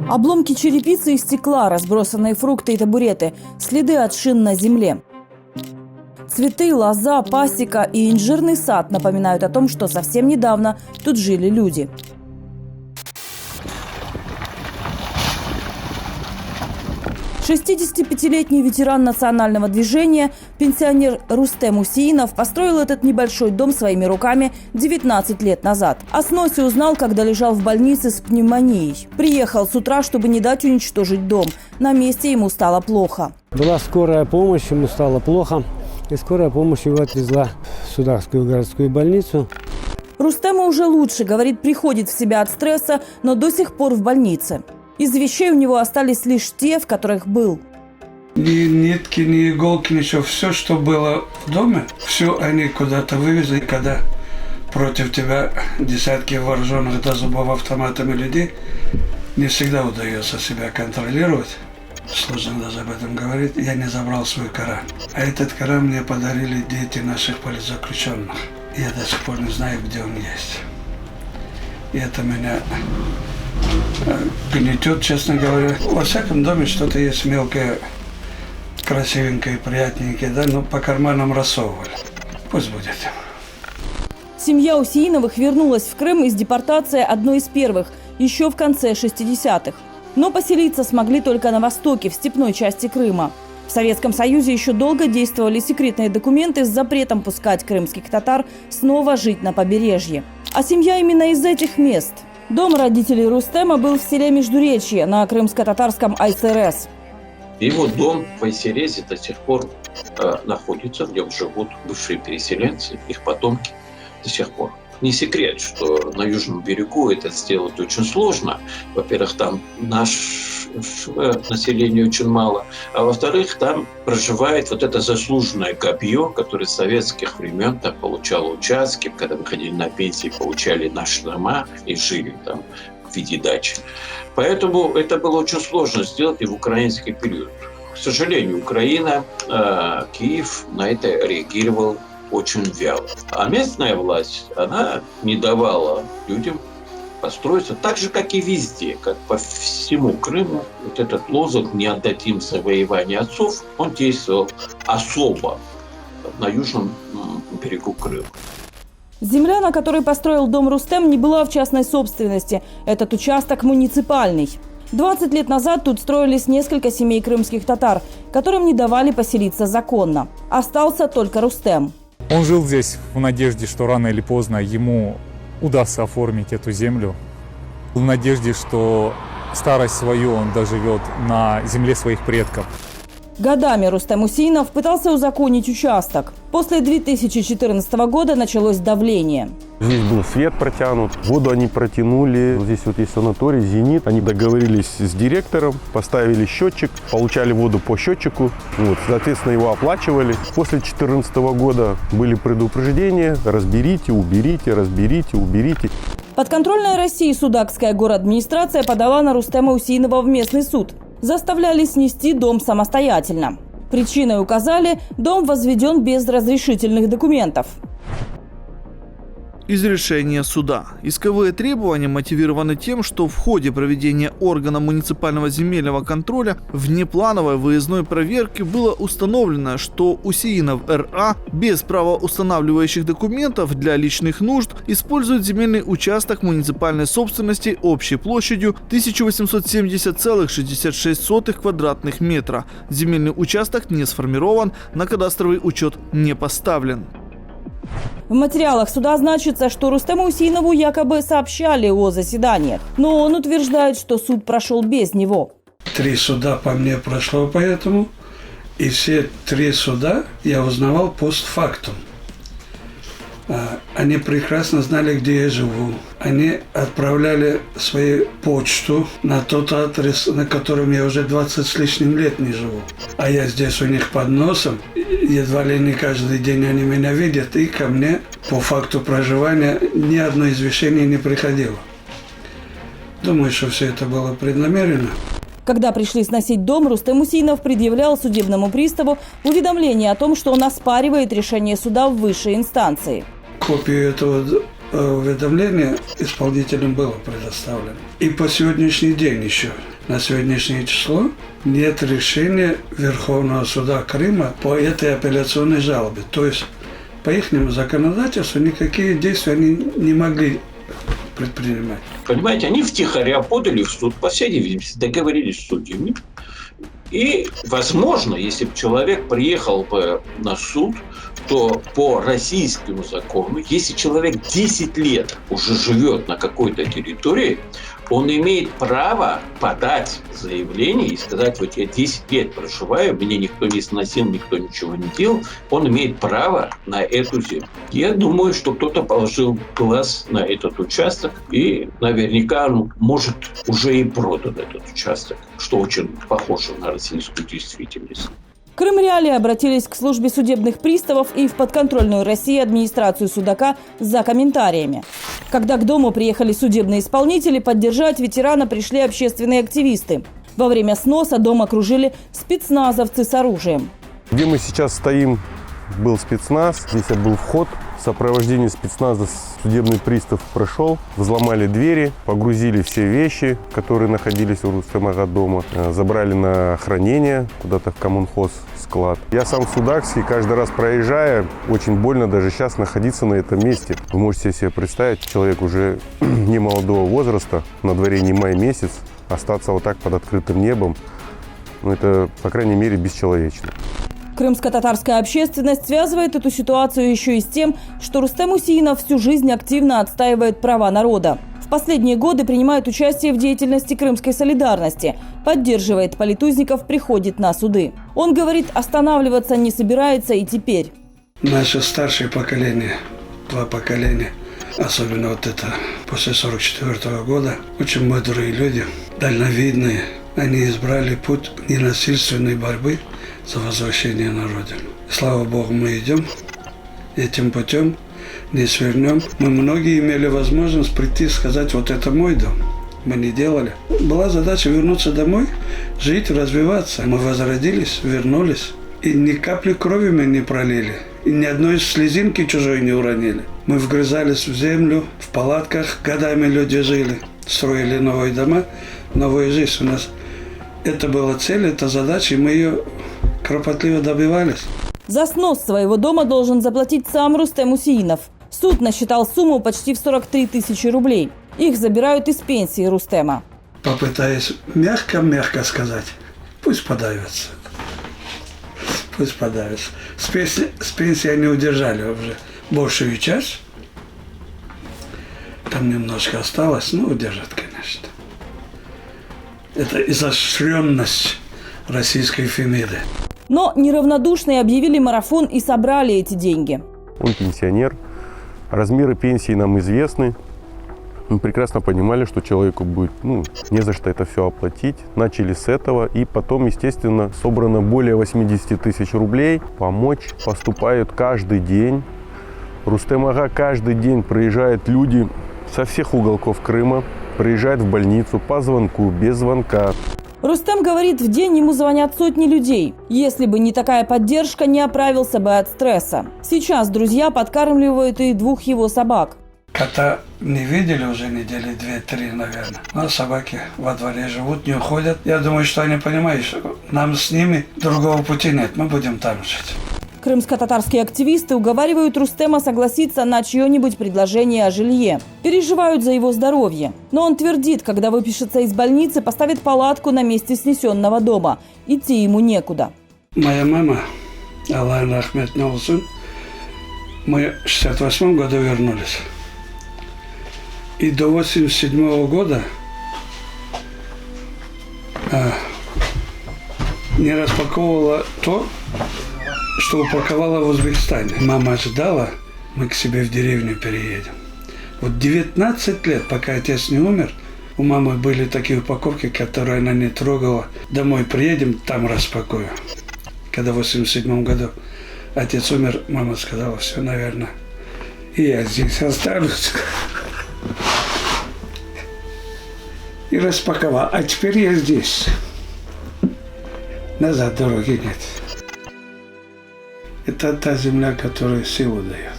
Обломки черепицы и стекла, разбросанные фрукты и табуреты, следы от шин на земле. Цветы, лоза, пасека и инжирный сад напоминают о том, что совсем недавно тут жили люди. Шестидесятипятилетний ветеран национального движения, пенсионер Рустем Усеинов, построил этот небольшой дом своими руками 19 лет назад. О сносе узнал, когда лежал в больнице с пневмонией. Приехал с утра, чтобы не дать уничтожить дом. На месте ему стало плохо. Была скорая помощь, ему стало плохо. И скорая помощь его отвезла в Судакскую городскую больницу. Рустему уже лучше, говорит, приходит в себя от стресса, но до сих пор в больнице. Из вещей у него остались лишь те, в которых был. Ни нитки, ни иголки, ничего. Все, что было в доме, все они куда-то вывезли. Когда против тебя десятки вооруженных до зубов автоматами людей, не всегда удается себя контролировать. Сложно даже об этом говорить. Я не забрал свой Коран. А этот Коран мне подарили дети наших политзаключенных. Я до сих пор не знаю, где он есть. И это меня гнетет, честно говоря. Во всяком доме что-то есть мелкое, красивенькое, приятненькое, да, но по карманам рассовывали. Пусть будет. Семья Усеиновых вернулась в Крым из депортации одной из первых, еще в конце 60-х. Но поселиться смогли только на востоке, в степной части Крыма. В Советском Союзе еще долго действовали секретные документы с запретом пускать крымских татар снова жить на побережье. А семья именно из этих мест. Дом родителей Рустема был в селе Междуречье на крымско-татарском Айсерес. Его дом в Айсерезе до сих пор находится, где живут бывшие переселенцы, их потомки до сих пор. Не секрет, что на южном берегу это сделать очень сложно. Во-первых, там наше население очень мало. А во-вторых, там проживает вот это заслуженное копье, которое с советских времен там получало участки, когда выходили на пенсии, получали наши дома и жили там в виде дачи. Поэтому это было очень сложно сделать и в украинский период. К сожалению, Украина, Киев на это реагировал очень вяло. А местная власть, она не давала людям построиться так же, как и везде, как по всему Крыму. Вот этот лозунг «Не отдадим завоевание отцов», он действовал особо на южном берегу Крыма. Земля, на которой построил дом Рустем, не была в частной собственности. Этот участок муниципальный. 20 лет назад тут строились несколько семей крымских татар, которым не давали поселиться законно. Остался только Рустем. Он жил здесь в надежде, что рано или поздно ему удастся оформить эту землю. В надежде, что старость свою он доживет на земле своих предков. Годами Рустем Усеинов пытался узаконить участок. После 2014 года началось давление. Здесь был свет протянут, воду они протянули. Здесь вот есть санаторий «Зенит». Они договорились с директором, поставили счетчик, получали воду по счетчику. Вот, соответственно, его оплачивали. После 2014 года были предупреждения: разберите, уберите, разберите, уберите. Подконтрольная России Судакская городадминистрация подала на Рустема Усеинова в местный суд. Заставляли снести дом самостоятельно. Причиной указали, дом возведен без разрешительных документов. Из решения суда. Исковые требования мотивированы тем, что в ходе проведения органа муниципального земельного контроля внеплановой выездной проверки было установлено, что Усеинов Р.А. без правоустанавливающих документов для личных нужд использует земельный участок муниципальной собственности общей площадью 1870,66 квадратных метра. Земельный участок не сформирован, на кадастровый учет не поставлен. В материалах суда значится, что Рустему Усеинову якобы сообщали о заседаниях. Но он утверждает, что суд прошел без него. 3 суда по мне прошло поэтому. И все 3 суда я узнавал постфактум. Они прекрасно знали, где я живу. Они отправляли свою почту на тот адрес, на котором я уже 20 с лишним лет не живу. А я здесь у них под носом. Едва ли не каждый день они меня видят. И ко мне по факту проживания ни одно извещение не приходило. Думаю, что все это было преднамеренно. Когда пришли сносить дом, Рустем Усеинов предъявлял судебному приставу уведомление о том, что он оспаривает решение суда в высшей инстанции. Копию этого уведомление исполнителям было предоставлено. И по сегодняшний день еще, на сегодняшнее число, нет решения Верховного суда Крыма по этой апелляционной жалобе. То есть по их законодательству никакие действия они не могли предпринимать. Понимаете, они втихаря подали в суд, по всей видимости, договорились с судьями. И, возможно, если бы человек приехал бы на суд, то по российскому закону, если человек 10 лет уже живет на какой-то территории, он имеет право подать заявление и сказать: вот я 10 лет проживаю, меня никто не сносил, никто ничего не делал, он имеет право на эту землю. Я думаю, что кто-то положил глаз на этот участок, и наверняка, может, уже и продан этот участок, что очень похоже на российскую действительность. Крым-Реалии обратились к службе судебных приставов и в подконтрольную России администрацию Судака за комментариями. Когда к дому приехали судебные исполнители, поддержать ветерана пришли общественные активисты. Во время сноса дом окружили спецназовцы с оружием. Где мы сейчас стоим, был спецназ, здесь был вход. В сопровождении спецназа судебный пристав прошел, взломали двери, погрузили все вещи, которые находились у Рустема-ага дома, забрали на хранение куда-то в коммунхоз склад. Я сам судакский, каждый раз проезжая, очень больно даже сейчас находиться на этом месте. Вы можете себе представить, человек уже не молодого возраста, на дворе не май месяц, остаться вот так под открытым небом, это, по крайней мере, бесчеловечно. Крымско-татарская общественность связывает эту ситуацию еще и с тем, что Рустем Усеинов всю жизнь активно отстаивает права народа. В последние годы принимает участие в деятельности крымской солидарности, поддерживает политузников, приходит на суды. Он говорит, останавливаться не собирается и теперь. Наше старшее поколение, 2 поколения, особенно вот это после 1944 года, очень мудрые люди, дальновидные. Они избрали путь ненасильственной борьбы за возвращение на родину. Слава Богу, мы идем этим путем, не свернем. Мы многие имели возможность прийти и сказать: вот это мой дом. Мы не делали. Была задача вернуться домой, жить, развиваться. Мы возродились, вернулись. И ни капли крови мы не пролили. И ни одной слезинки чужой не уронили. Мы вгрызались в землю, в палатках. Годами люди жили, строили новые дома, новую жизнь у нас. Это была цель, это задача, и мы ее кропотливо добивались. За снос своего дома должен заплатить сам Рустем Усеинов. Суд насчитал сумму почти в 43 тысячи рублей. Их забирают из пенсии Рустема. Попытаюсь мягко сказать, пусть подавится. Пусть подавится. С пенсии они удержали уже большую часть. Там немножко осталось, удержат, конечно. Это изощренность российской Фемиды. Но неравнодушные объявили марафон и собрали эти деньги. Он пенсионер. Размеры пенсии нам известны. Мы прекрасно понимали, что человеку будет не за что это все оплатить. Начали с этого. И потом, естественно, собрано более 80 тысяч рублей. Помочь поступают каждый день. Рустем-ага каждый день приезжают люди со всех уголков Крыма. Приезжают в больницу по звонку, без звонка. Рустем говорит, в день ему звонят сотни людей. Если бы не такая поддержка, не оправился бы от стресса. Сейчас друзья подкармливают и 2 его собак. Кота не видели уже недели 2-3, наверное. Но собаки во дворе живут, не уходят. Я думаю, что они понимают, что нам с ними другого пути нет. Мы будем там жить. Крымско-татарские активисты уговаривают Рустема согласиться на чье-нибудь предложение о жилье. Переживают за его здоровье. Но он твердит, когда выпишется из больницы, поставит палатку на месте снесенного дома. Идти ему некуда. Моя мама, Аллах рахмет не olsun, мы в 68 году вернулись. И до 87 года не распаковывала то, что упаковала в Узбекистане. Мама ожидала, мы к себе в деревню переедем. Вот 19 лет, пока отец не умер, у мамы были такие упаковки, которые она не трогала. Домой приедем, там распакую. Когда в 87 году отец умер, мама сказала: все, наверное, и я здесь останусь. И распаковала. А теперь я здесь. Назад дороги нет. Это та земля, которая силу дает.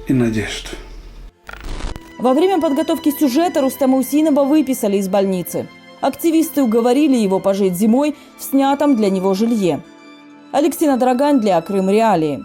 и надежду. Во время подготовки сюжета Рустема Усейнова выписали из больницы. Активисты уговорили его пожить зимой в снятом для него жилье. Алексей Надрагань для Крым Реалии.